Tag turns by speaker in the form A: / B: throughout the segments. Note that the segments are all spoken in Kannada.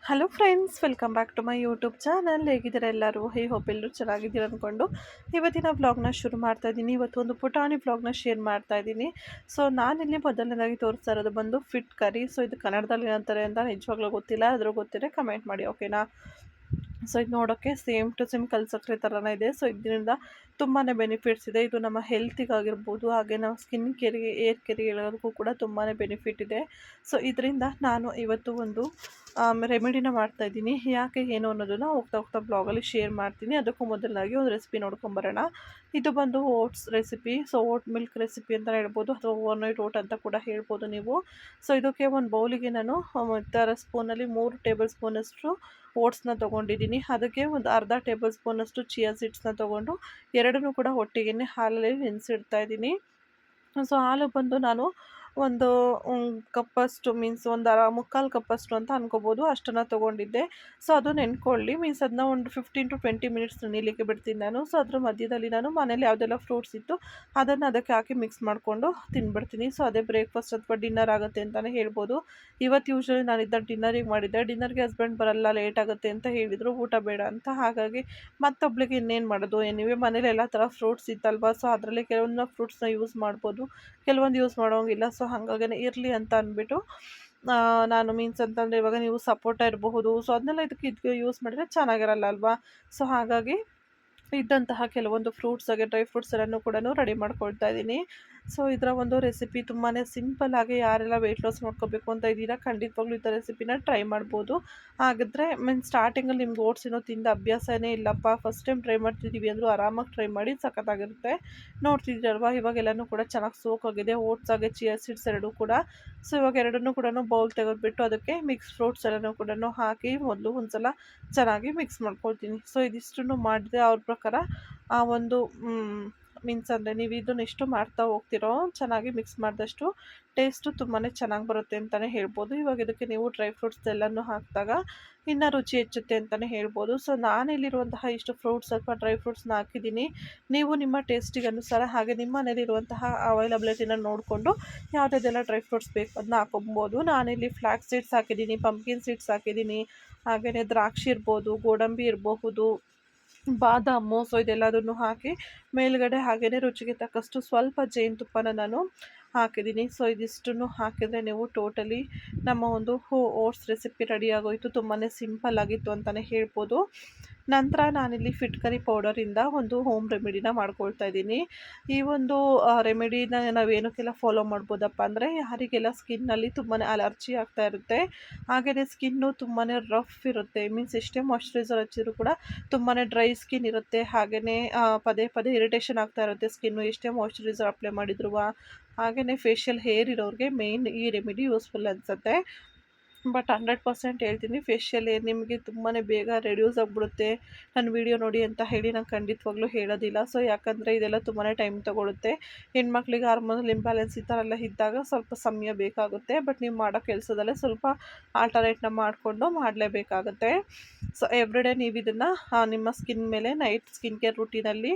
A: Hello friends, welcome back to my YouTube channel. ಹೇಗಿದ್ದೀರಾ ಎಲ್ಲರೂ? ಹೋಪ್ ಎಲ್ಲರೂ ಚೆನ್ನಾಗಿದ್ದೀರ ಅಂದ್ಕೊಂಡು ಇವತ್ತಿನ ವ್ಲಾಗ್ನ ಶುರು ಮಾಡ್ತಾ ಇದ್ದೀನಿ. ಇವತ್ತು ಒಂದು ಪುಟಾಣಿ ವ್ಲಾಗ್ನ ಶೇರ್ ಮಾಡ್ತಾ ಇದ್ದೀನಿ. ಸೊ ನಾನಿಲ್ಲಿ ಮೊದಲನೇದಾಗಿ ತೋರಿಸ್ತಾ ಇರೋದು ಬಂದು ಫಿಟ್ ಕರಿ. ಸೊ ಇದು ಕನ್ನಡದಲ್ಲಿ ಏನಂತಾರೆ ಅಂತ ನಿಜವಾಗ್ಲೂ ಗೊತ್ತಿಲ್ಲ, ಅದ್ರ ಗೊತ್ತಿದ್ರೆ ಕಮೆಂಟ್ ಮಾಡಿ, ಓಕೆನಾ? ಸೊ ಇದು ನೋಡೋಕ್ಕೆ ಸೇಮ್ ಟು ಸೇಮ್ ಕಲ್ಸಕ್ರೆ ಥರನೇ ಇದೆ. ಸೊ ಇದರಿಂದ ತುಂಬಾ ಬೆನಿಫಿಟ್ಸ್ ಇದೆ. ಇದು ನಮ್ಮ ಹೆಲ್ತಿಗಾಗಿರ್ಬೋದು, ಹಾಗೆ ನಾವು ಸ್ಕಿನ್ ಕೇರಿಗೆ, ಏರ್ ಕೇರಿಗೆ ಎಲ್ಲದಕ್ಕೂ ಕೂಡ ತುಂಬಾ ಬೆನಿಫಿಟ್ ಇದೆ. ಸೊ ಇದರಿಂದ ನಾನು ಇವತ್ತು ಒಂದು ರೆಮಿಡಿನ ಮಾಡ್ತಾಯಿದ್ದೀನಿ. ಯಾಕೆ ಏನು ಅನ್ನೋದನ್ನು ಹೋಗ್ತಾ ಹೋಗ್ತಾ ಬ್ಲಾಗಲ್ಲಿ ಶೇರ್ ಮಾಡ್ತೀನಿ. ಅದಕ್ಕೂ ಮೊದಲಾಗಿ ಒಂದು ರೆಸಿಪಿ ನೋಡ್ಕೊಂಬರೋಣ. ಇದು ಬಂದು oats recipe. So vote milk recipe ಅಂತ ಹೇಳ್ಬೋದು, ಅಥವಾ ಓವರ್ನೈಟ್ ಓಟ್ ಅಂತ ಕೂಡ ಹೇಳ್ಬೋದು ನೀವು. ಸೊ ಇದಕ್ಕೆ ಒಂದು ಬೌಲಿಗೆ ನಾನು ಥರ ಸ್ಪೂನಲ್ಲಿ 3 ಟೇಬಲ್ ಸ್ಪೂನಷ್ಟು ಓಟ್ಸ್ನ ತೊಗೊಂಡಿದ್ದೀನಿ. ಅದಕ್ಕೆ ಒಂದು ಅರ್ಧ ಟೇಬಲ್ ಸ್ಪೂನಷ್ಟು ಚಿಯಾ ಸೀಡ್ಸ್ನ ತೊಗೊಂಡು ಎರಡನ್ನೂ ಕೂಡ ಒಟ್ಟಿಗೆ ಹಾಲಲ್ಲಿ ನೆನೆಸಿಡ್ತಾ ಇದ್ದೀನಿ. ಸೊ ಹಾಲು ಬಂದು ನಾನು ಒಂದು ಕಪ್ಪಷ್ಟು, ಮೀನ್ಸ್ ಒಂದು ಮುಕ್ಕಾಲು ಕಪ್ಪಷ್ಟು ಅಂತ ಅನ್ಕೋಬೋದು, ಅಷ್ಟನ್ನು ತೊಗೊಂಡಿದ್ದೆ. ಸೊ ಅದು ನೆನ್ಕೊಳ್ಳಿ, ಮೀನ್ಸ್ ಅದನ್ನ ಒಂದು 15 to 20 ಮಿನಿಟ್ಸ್ ನೆನೆಯಲಿಕ್ಕೆ ಬಿಡ್ತೀನಿ ನಾನು. ಸೊ ಅದ್ರ ಮಧ್ಯದಲ್ಲಿ ನಾನು ಮನೇಲಿ ಯಾವುದೆಲ್ಲ ಫ್ರೂಟ್ಸ್ ಇತ್ತು ಅದನ್ನು ಅದಕ್ಕೆ ಹಾಕಿ ಮಿಕ್ಸ್ ಮಾಡಿಕೊಂಡು ತಿನ್ಬಿಡ್ತೀನಿ. ಸೊ ಅದೇ ಬ್ರೇಕ್ಫಾಸ್ಟ್ ಅಥವಾ ಡಿನ್ನರ್ ಆಗುತ್ತೆ ಅಂತಲೇ ಹೇಳ್ಬೋದು. ಇವತ್ತು ಯೂಶ್ವಲಿ ನಾನಿದ್ದ ಡಿನ್ನರಿಗೆ ಮಾಡಿದ್ದೆ. ಡಿನ್ನರ್ಗೆ ಹಸ್ಬೆಂಡ್ ಬರಲ್ಲ, ಲೇಟ್ ಆಗುತ್ತೆ ಅಂತ ಹೇಳಿದರು, ಊಟ ಬೇಡ ಅಂತ. ಹಾಗಾಗಿ ಮತ್ತೊಬ್ಳಿಗೆ ಇನ್ನೇನು ಮಾಡೋದು, ಏನಿವೆ ಮನೇಲಿ ಎಲ್ಲ ಥರ ಫ್ರೂಟ್ಸ್ ಇತ್ತಲ್ವ. ಸೊ ಅದರಲ್ಲಿ ಕೆಲವೊಂದು ಫ್ರೂಟ್ಸ್ನ ಯೂಸ್ ಮಾಡ್ಬೋದು, ಕೆಲವೊಂದು ಯೂಸ್ ಮಾಡೋಂಗಿಲ್ಲ. ಸೊ ಹಾಗಾಗೇ ಇರಲಿ ಅಂತ ಅಂದ್ಬಿಟ್ಟು ನಾನು, ಮೀನ್ಸ್ ಅಂತಂದರೆ ಇವಾಗ ನೀವು ಸಪೋಟ ಇರಬಹುದು, ಸೊ ಅದನ್ನೆಲ್ಲ ಇದಕ್ಕೆ ಯೂಸ್ ಮಾಡಿದರೆ ಚೆನ್ನಾಗಿರಲ್ಲ ಅಲ್ವಾ. ಸೊ ಹಾಗಾಗಿ ಇದ್ದಂತಹ ಕೆಲವೊಂದು ಫ್ರೂಟ್ಸ್ ಹಾಗೆ ಡ್ರೈ ಫ್ರೂಟ್ಸ್ ಎಲ್ಲನೂ ಕೂಡ ರೆಡಿ ಮಾಡ್ಕೊಳ್ತಾ ಇದ್ದೀನಿ. ಸೊ ಇದರ ಒಂದು ರೆಸಿಪಿ ತುಂಬಾ ಸಿಂಪಲ್ ಆಗಿ, ಯಾರೆಲ್ಲ ವೆಯ್ಟ್ ಲಾಸ್ ಮಾಡ್ಕೋಬೇಕು ಅಂತ ಇದ್ದೀರಾ ಖಂಡಿತವಾಗ್ಲೂ ಈ ರೆಸಿಪಿನ ಟ್ರೈ ಮಾಡ್ಬೋದು. ಹಾಗಿದ್ರೆ ಸ್ಟಾರ್ಟಿಂಗಲ್ಲಿ ನಿಮ್ಗೆ ಓಟ್ಸ್ ಏನೋ ತಿಂದ ಅಭ್ಯಾಸನೇ ಇಲ್ಲಪ್ಪ, ಫಸ್ಟ್ ಟೈಮ್ ಟ್ರೈ ಮಾಡ್ತಿದ್ದೀವಿ ಅಂದರೂ ಆರಾಮಾಗಿ ಟ್ರೈ ಮಾಡಿ, ಸಖತ್ತಾಗಿರುತ್ತೆ. ನೋಡ್ತಿದ್ದೀರಲ್ವ, ಇವಾಗೆಲ್ಲನೂ ಕೂಡ ಚೆನ್ನಾಗಿ ಸೋಕ್ ಆಗಿದೆ, ಓಟ್ಸ್ ಹಾಗೆ ಚಿಯಾ ಸೀಡ್ಸ್ ಎರಡೂ ಕೂಡ. ಸೊ ಇವಾಗ ಎರಡನ್ನೂ ಕೂಡ ಬೌಲ್ ತೆಗೆದುಬಿಟ್ಟು ಅದಕ್ಕೆ ಮಿಕ್ಸ್ ಫ್ರೂಟ್ಸ್ ಎಲ್ಲನೂ ಕೂಡ ಹಾಕಿ ಮೊದಲು ಒಂದ್ಸಲ ಚೆನ್ನಾಗಿ ಮಿಕ್ಸ್ ಮಾಡ್ಕೊಳ್ತೀನಿ. ಸೊ ಇದಿಷ್ಟನ್ನು ಮಾಡಿದೆ ಅವ್ರ ಪ್ರಕಾರ ಆ ಒಂದು ಮೀನ್ಸ್ ಅಂದರೆ ನೀವು ಇದನ್ನು ಎಷ್ಟು ಮಾಡ್ತಾ ಹೋಗ್ತಿರೋ ಚೆನ್ನಾಗಿ ಮಿಕ್ಸ್ ಮಾಡಿದಷ್ಟು ಟೇಸ್ಟು ತುಂಬಾ ಚೆನ್ನಾಗಿ ಬರುತ್ತೆ ಅಂತಲೇ ಹೇಳ್ಬೋದು. ಇವಾಗ ಇದಕ್ಕೆ ನೀವು ಡ್ರೈ ಫ್ರೂಟ್ಸ್ ಎಲ್ಲನೂ ಹಾಕಿದಾಗ ಇನ್ನೂ ರುಚಿ ಹೆಚ್ಚುತ್ತೆ ಅಂತಲೇ ಹೇಳ್ಬೋದು. ಸೊ ನಾನಿಲ್ಲಿರುವಂತಹ ಇಷ್ಟು ಫ್ರೂಟ್ಸ್ ಅಥವಾ ಡ್ರೈ ಫ್ರೂಟ್ಸ್ನ ಹಾಕಿದ್ದೀನಿ. ನೀವು ನಿಮ್ಮ ಟೇಸ್ಟಿಗೆ ಅನುಸಾರ ಹಾಗೆ ನಿಮ್ಮ ಮನೇಲಿರುವಂತಹ ಅವೈಲಬಿಲಿಟಿನ ನೋಡಿಕೊಂಡು ಯಾವುದೆಲ್ಲ ಡ್ರೈ ಫ್ರೂಟ್ಸ್ ಬೇಕು ಅದನ್ನ ಹಾಕೊಬೋದು. ನಾನಿಲ್ಲಿ ಫ್ಲ್ಯಾಕ್ಸ್ ಸೀಡ್ಸ್ ಹಾಕಿದ್ದೀನಿ, ಪಂಪ್ಕಿನ್ ಸೀಡ್ಸ್ ಹಾಕಿದ್ದೀನಿ, ಹಾಗೆಯೇ ದ್ರಾಕ್ಷಿ ಇರ್ಬೋದು, ಗೋಡಂಬಿ ಇರಬಹುದು, ಬಾದಾಮು. ಸೊ ಇದೆಲ್ಲದನ್ನು ಹಾಕಿ ಮೇಲ್ಗಡೆ ಹಾಗೆಯೇ ರುಚಿಗೆ ತಕ್ಕಷ್ಟು ಸ್ವಲ್ಪ ಜೇನುತುಪ್ಪನ ನಾನು ಹಾಕಿದ್ದೀನಿ. ಸೊ ಇದಿಷ್ಟನ್ನು ಹಾಕಿದರೆ ನೀವು ಟೋಟಲಿ ನಮ್ಮ ಒಂದು ಓಟ್ಸ್ ರೆಸಿಪಿ ರೆಡಿ ಆಗೋಯಿತು. ತುಂಬಾ ಸಿಂಪಲ್ ಆಗಿತ್ತು ಅಂತಲೇ ಹೇಳ್ಬೋದು. ನಂತರ ನಾನಿಲ್ಲಿ ಫಿಟ್ಕರಿ ಪೌಡರಿಂದ ಒಂದು ಹೋಮ್ ರೆಮಿಡಿನ ಮಾಡ್ಕೊಳ್ತಾ ಇದ್ದೀನಿ. ಈ ಒಂದು ರೆಮಿಡಿನ ನಾವೇನಕ್ಕೆಲ್ಲ ಫಾಲೋ ಮಾಡ್ಬೋದಪ್ಪ ಅಂದರೆ, ಯಾರಿಗೆಲ್ಲ ಸ್ಕಿನ್ನಲ್ಲಿ ತುಂಬಾ ಅಲರ್ಜಿ ಆಗ್ತಾ ಇರುತ್ತೆ, ಹಾಗೆಯೇ ಸ್ಕಿನ್ನು ತುಂಬಾ ರಫ್ ಇರುತ್ತೆ, ಮೀನ್ಸ್ ಎಷ್ಟೇ ಮಾಯ್ಶ್ಚರೈಸರ್ ಹಚ್ಚಿದ್ರು ಕೂಡ ತುಂಬಾ ಡ್ರೈ ಸ್ಕಿನ್ ಇರುತ್ತೆ, ಹಾಗೆಯೇ ಪದೇ ಪದೇ ಇರಿಟೇಷನ್ ಆಗ್ತಾ ಇರುತ್ತೆ ಸ್ಕಿನ್ನು ಎಷ್ಟೇ ಮಾಯ್ಶ್ಚರೈಸರ್ ಅಪ್ಲೈ ಮಾಡಿದ್ರು. ಹಾಗೆಯೇ ಫೇಶಿಯಲ್ ಹೇರ್ ಇರೋರಿಗೆ ಮೇಯ್ನ್ ಈ ರೆಮಿಡಿ ಯೂಸ್ಫುಲ್ ಅನಿಸುತ್ತೆ. ಬಟ್ 100% ಹೇಳ್ತೀನಿ, ಫೇಶಿಯಲ್ ಏರ್ ನಿಮಗೆ ತುಂಬಾ ಬೇಗ ರೆಡ್ಯೂಸ್ ಆಗಿಬಿಡುತ್ತೆ ನನ್ನ ವೀಡಿಯೋ ನೋಡಿ ಅಂತ ಹೇಳಿ ನಾನು ಖಂಡಿತವಾಗ್ಲೂ ಹೇಳೋದಿಲ್ಲ. ಸೊ ಯಾಕಂದರೆ ಇದೆಲ್ಲ ತುಂಬಾ ಟೈಮ್ ತೊಗೊಳುತ್ತೆ. ಹೆಣ್ಮಕ್ಳಿಗೆ ಹಾರ್ಮೋನಲ್ ಇಂಬ್ಯಾಲೆನ್ಸ್ ಈ ಥರ ಎಲ್ಲ ಇದ್ದಾಗ ಸ್ವಲ್ಪ ಸಮಯ ಬೇಕಾಗುತ್ತೆ. ಬಟ್ ನೀವು ಮಾಡೋ ಕೆಲಸದಲ್ಲೇ ಸ್ವಲ್ಪ ಆಲ್ಟರ್ನೇಟ್ನ ಮಾಡಿಕೊಂಡು ಮಾಡಲೇಬೇಕಾಗುತ್ತೆ. ಸೊ ಎವ್ರಿಡೇ ನೀವು ಇದನ್ನು ನಿಮ್ಮ ಸ್ಕಿನ್ ಮೇಲೆ ನೈಟ್ ಸ್ಕಿನ್ ಕೇರ್ ರೂಟೀನಲ್ಲಿ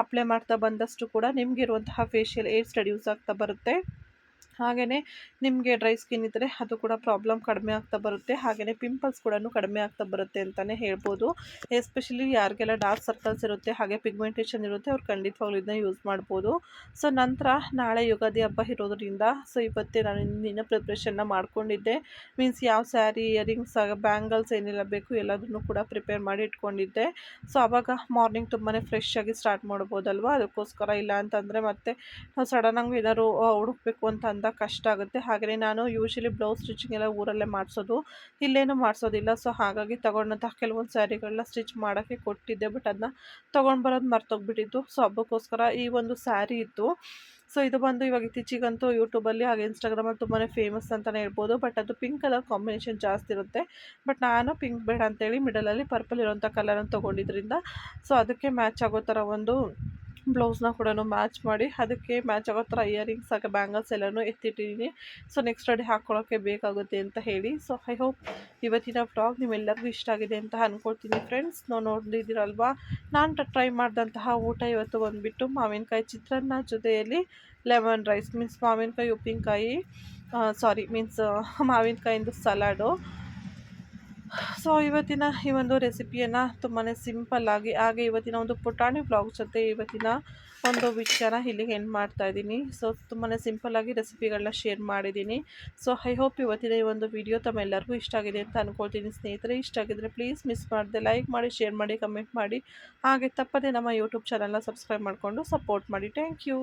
A: ಅಪ್ಲೈ ಮಾಡ್ತಾ ಬಂದಷ್ಟು ಕೂಡ ನಿಮಗಿರುವಂತಹ ಫೇಶಿಯಲ್ ಏರ್ಸ್ ರೆಡ್ಯೂಸ್ ಆಗ್ತಾ ಬರುತ್ತೆ. ಹಾಗೆಯೇ ನಿಮಗೆ ಡ್ರೈ ಸ್ಕಿನ್ ಇದ್ದರೆ ಅದು ಕೂಡ ಪ್ರಾಬ್ಲಮ್ ಕಡಿಮೆ ಆಗ್ತಾ ಬರುತ್ತೆ, ಹಾಗೆಯೇ ಪಿಂಪಲ್ಸ್ ಕೂಡ ಕಡಿಮೆ ಆಗ್ತಾ ಬರುತ್ತೆ ಅಂತಲೇ ಹೇಳ್ಬೋದು. ಎಸ್ಪೆಷಲಿ ಯಾರಿಗೆಲ್ಲ ಡಾರ್ಕ್ ಸರ್ಕಲ್ಸ್ ಇರುತ್ತೆ, ಹಾಗೆ ಪಿಗ್ಮೆಂಟೇಷನ್ ಇರುತ್ತೆ, ಅವ್ರು ಖಂಡಿತವಾಗ್ಲೂ ಇದನ್ನ ಯೂಸ್ ಮಾಡ್ಬೋದು. ಸೊ ನಂತರ ನಾಳೆ ಯುಗಾದಿ ಹಬ್ಬ ಇರೋದ್ರಿಂದ ಸೊ ಇವತ್ತೇ ನಾನು ಇನ್ನಿನ ಪ್ರಿಪ್ರೇಷನ್ನ ಮಾಡ್ಕೊಂಡಿದ್ದೆ. ಮೀನ್ಸ್ ಯಾವ ಸ್ಯಾರಿ, ಇಯರಿಂಗ್ಸ್, ಬ್ಯಾಂಗಲ್ಸ್ ಏನೆಲ್ಲ ಬೇಕು ಎಲ್ಲದನ್ನು ಕೂಡ ಪ್ರಿಪೇರ್ ಮಾಡಿ ಇಟ್ಕೊಂಡಿದ್ದೆ. ಸೊ ಆವಾಗ ಮಾರ್ನಿಂಗ್ ತುಂಬಾ ಫ್ರೆಶ್ ಆಗಿ ಸ್ಟಾರ್ಟ್ ಮಾಡ್ಬೋದಲ್ವ, ಅದಕ್ಕೋಸ್ಕರ. ಇಲ್ಲ ಅಂತಂದರೆ ಮತ್ತೆ ನಾವು ಸಡನ್ನಾಗಿ ಏನಾದ್ರು ಹುಡುಕಬೇಕು ಅಂತ ಅಂದಾಗ ಕಷ್ಟ ಆಗುತ್ತೆ. ಹಾಗೆಯೇ ನಾನು ಯೂಶ್ವಲಿ ಬ್ಲೌಸ್ ಸ್ಟಿಚಿಂಗ್ ಎಲ್ಲ ಊರಲ್ಲೇ ಮಾಡಿಸೋದು, ಇಲ್ಲೇನೂ ಮಾಡಿಸೋದಿಲ್ಲ. ಸೊ ಹಾಗಾಗಿ ತೊಗೊಂಡಂತಹ ಕೆಲವೊಂದು ಸ್ಯಾರಿಗಳನ್ನ ಸ್ಟಿಚ್ ಮಾಡೋಕ್ಕೆ ಕೊಟ್ಟಿದ್ದೆ, ಬಟ್ ಅದನ್ನ ತೊಗೊಂಡು ಬರೋದು ಮರ್ತೋಗ್ಬಿಟ್ಟಿತ್ತು. ಸೊ ಹಬ್ಬಕ್ಕೋಸ್ಕರ ಈ ಒಂದು ಸ್ಯಾರಿ ಇತ್ತು. ಸೊ ಇದು ಬಂದು ಇವಾಗ ಇತ್ತೀಚಿಗಂತೂ ಯೂಟ್ಯೂಬಲ್ಲಿ ಹಾಗೆ ಇನ್ಸ್ಟಾಗ್ರಾಮಲ್ಲಿ ತುಂಬಾ ಫೇಮಸ್ ಅಂತಲೇ ಹೇಳ್ಬೋದು. ಬಟ್ ಅದು ಪಿಂಕ್ ಕಲರ್ ಕಾಂಬಿನೇಷನ್ ಜಾಸ್ತಿ ಇರುತ್ತೆ. ಬಟ್ ನಾನು ಪಿಂಕ್ ಬೇಡ ಅಂತೇಳಿ ಮಿಡಲಲ್ಲಿ ಪರ್ಪಲ್ ಇರೋಂಥ ಕಲರನ್ನು ತೊಗೊಂಡಿದ್ರಿಂದ ಸೊ ಅದಕ್ಕೆ ಮ್ಯಾಚ್ ಆಗೋ ಥರ ಒಂದು ಬ್ಲೌಸ್ನ ಕೂಡ ಮ್ಯಾಚ್ ಮಾಡಿ ಅದಕ್ಕೆ ಮ್ಯಾಚ್ ಆಗೋ ಥರ ಇಯರಿಂಗ್ಸ್ ಹಾಗೆ ಬ್ಯಾಂಗಲ್ಸ್ ಎಲ್ಲನೂ ಎತ್ತಿಟ್ಟಿದ್ದೀನಿ. ಸೊ ನೆಕ್ಸ್ಟ್ ಡೇ ಹಾಕ್ಕೊಳ್ಳೋಕ್ಕೆ ಬೇಕಾಗುತ್ತೆ ಅಂತ ಹೇಳಿ. ಸೊ ಐ ಹೋಪ್ ಇವತ್ತಿನ ವ್ಲಾಗ್ ನಿಮ್ಮೆಲ್ಲರಿಗೂ ಇಷ್ಟ ಆಗಿದೆ ಅಂತ ಅಂದ್ಕೊಳ್ತೀನಿ ಫ್ರೆಂಡ್ಸ್. ನಾವು ನೋಡಿದ್ದೀರಲ್ವಾ, ನಾನು ಟ್ರೈ ಮಾಡಿದಂತಹ ಊಟ ಇವತ್ತು ಬಂದುಬಿಟ್ಟು ಮಾವಿನಕಾಯಿ ಚಿತ್ರಾನ್ನ ಜೊತೆಯಲ್ಲಿ ಲೆಮನ್ ರೈಸ್, ಮೀನ್ಸ್ ಮಾವಿನಕಾಯಿ ಉಪ್ಪಿನಕಾಯಿ, ಮಾವಿನಕಾಯಿಂದು ಸಲಾಡು. ಸೊ ಇವತ್ತಿನ ಈ ಒಂದು ರೆಸಿಪಿಯನ್ನು ತುಂಬಾ ಸಿಂಪಲ್ಲಾಗಿ ಹಾಗೆ ಇವತ್ತಿನ ಒಂದು ಪುಟಾಣಿ ವ್ಲಾಗ್ ಜೊತೆ ಇವತ್ತಿನ ಒಂದು ವಿಚಾರ ಇಲ್ಲಿಗೆ ಎಂಡ್ ಮಾಡ್ತಾ ಇದ್ದೀನಿ. ಸೊ ತುಂಬಾ ಸಿಂಪಲ್ಲಾಗಿ ರೆಸಿಪಿಗಳನ್ನ ಶೇರ್ ಮಾಡಿದ್ದೀನಿ. ಸೊ ಐ ಹೋಪ್ ಇವತ್ತಿನ ಈ ಒಂದು ವಿಡಿಯೋ ತಮ್ಮೆಲ್ಲರಿಗೂ ಇಷ್ಟ ಆಗಿದೆ ಅಂತ ಅಂದ್ಕೊಳ್ತೀನಿ ಸ್ನೇಹಿತರೆ. ಇಷ್ಟ ಆಗಿದ್ರೆ ಪ್ಲೀಸ್ ಮಿಸ್ ಮಾಡದೆ ಲೈಕ್ ಮಾಡಿ, ಶೇರ್ ಮಾಡಿ, ಕಮೆಂಟ್ ಮಾಡಿ, ಹಾಗೆ ತಪ್ಪದೆ ನಮ್ಮ ಯೂಟ್ಯೂಬ್ ಚಾನಲ್ನ ಸಬ್ಸ್ಕ್ರೈಬ್ ಮಾಡಿಕೊಂಡು ಸಪೋರ್ಟ್ ಮಾಡಿ. Thank you.